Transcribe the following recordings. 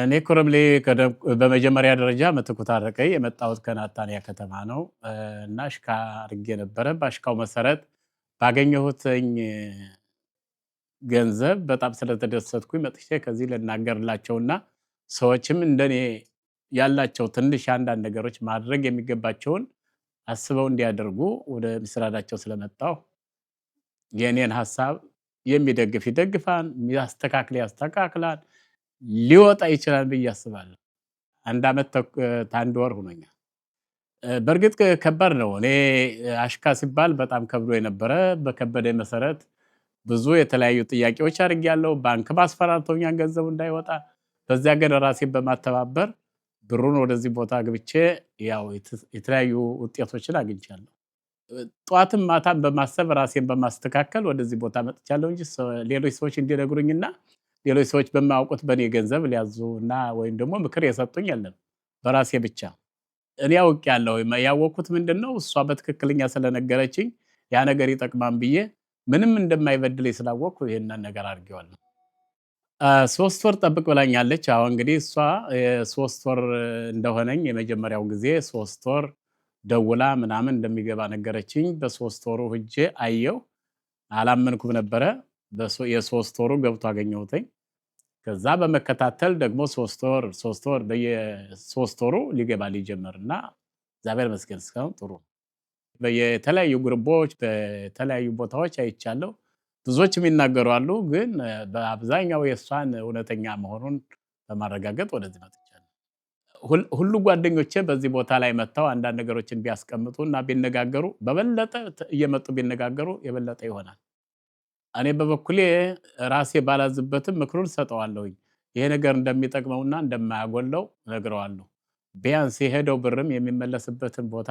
እኔ ኮረብሌ በመጀመሪያ ደረጃ ምትኩ ታረቀኝ የመጣሁት ከናታንያ ከተማ ነው። እና አሽካ አድርጌ ነበረ። በአሽካው መሰረት ባገኘሁትኝ ገንዘብ በጣም ስለተደሰትኩኝ መጥቼ ከዚህ ልናገርላቸውና ሰዎችም እንደኔ ያላቸው ትንሽ አንዳንድ ነገሮች ማድረግ የሚገባቸውን አስበው እንዲያደርጉ ወደ ምስራዳቸው ስለመጣሁ የኔን ሐሳብ የሚደግፍ ይደግፋል፣ የሚያስተካክል ያስተካክላል፣ ሊወጣ ይችላል ብዬ አስባለሁ። አንድ አመት ከአንድ ወር ሆኖኛል። በእርግጥ ከባድ ነው። እኔ አሽካ ሲባል በጣም ከብዶ የነበረ በከበደ መሰረት ብዙ የተለያዩ ጥያቄዎች አድርጌያለሁ። ባንክ ማስፈራርቶኛል ገንዘቡ እንዳይወጣ። በዚያ ግን ራሴን በማተባበር ብሩን ወደዚህ ቦታ ግብቼ ያው የተለያዩ ውጤቶችን አግኝቻለሁ። ጠዋትም ማታም በማሰብ ራሴን በማስተካከል ወደዚህ ቦታ መጥቻለሁ እንጂ ሌሎች ሰዎች እንዲነግሩኝና ሌሎች ሰዎች በማያውቁት በእኔ ገንዘብ ሊያዙና ወይም ደግሞ ምክር የሰጡኝ የለም። በራሴ ብቻ እኔ አውቄያለሁ። ያወቅኩት ምንድነው እሷ በትክክለኛ ስለነገረችኝ ያ ነገር ይጠቅማል ብዬ ምንም እንደማይበድለኝ ስላወቅኩ ይሄንን ነገር አድርጌዋለሁ። 3 ወር ጠብቅ ብላኛለች። አሁን እንግዲህ እሷ 3 ወር እንደሆነኝ የመጀመሪያው ጊዜ 3 ወር ደውላ ምናምን እንደሚገባ ነገረችኝ። በ3 ወሩ ሄጄ አየሁ። አላመንኩም ነበረ። የ3 ወሩ ገብቶ አገኘሁትኝ። ከዛ በመከታተል ደግሞ 3 ወር በየ3 ወሩ ሊገባ ሊጀምርና እግዚአብሔር ይመስገን እስካሁን ጥሩ ነው። በየተለያዩ ግሩፖች በተለያዩ ቦታዎች አይቻለሁ። ብዙዎችም ይናገሩ አሉ። ግን በአብዛኛው የእሷን እውነተኛ መሆኑን በማረጋገጥ ወደዚህ መጥቻለሁ። ሁሉ ጓደኞቼ በዚህ ቦታ ላይ መጥተው አንዳንድ ነገሮችን ቢያስቀምጡና ቢነጋገሩ በበለጠ እየመጡ ቢነጋገሩ የበለጠ ይሆናል። እኔ በበኩሌ ራሴ ባላዝበትም ምክሩን ሰጠዋለሁኝ። ይሄ ነገር እንደሚጠቅመውና እንደማያጎለው ነግረዋለሁ። ቢያንስ የሄደው ብርም የሚመለስበትን ቦታ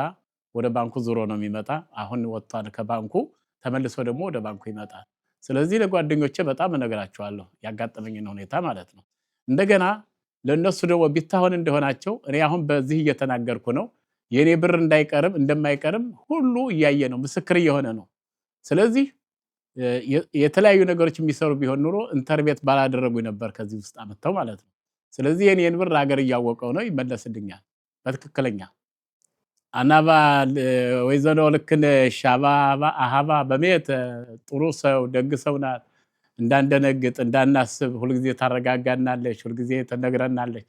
ወደ ባንኩ ዙሮ ነው የሚመጣ። አሁን ወጥቷል ከባንኩ ተመልሶ ደግሞ ወደ ባንኩ ይመጣል። ስለዚህ ለጓደኞቼ በጣም እነግራቸዋለሁ ያጋጠመኝን ሁኔታ ማለት ነው። እንደገና ለነሱ ደግሞ ቢታሆን እንደሆናቸው እኔ አሁን በዚህ እየተናገርኩ ነው። የኔ ብር እንዳይቀርም እንደማይቀርም ሁሉ እያየ ነው፣ ምስክር እየሆነ ነው። ስለዚህ የተለያዩ ነገሮች የሚሰሩ ቢሆን ኑሮ ኢንተርቤት ባላደረጉ ነበር ከዚህ ውስጥ አመጣው ማለት ነው። ስለዚህ የኔን ብር ሀገር እያወቀው ነው ይመለስልኛል በትክክለኛ አናባ ወይዘሮ ልክነሽ አሃባ በሜት ጥሩ ሰው ደግ ሰው ናት። እንዳንደነግጥ እንዳናስብ ሁልጊዜ ታረጋጋናለች፣ ሁልጊዜ ትነግረናለች።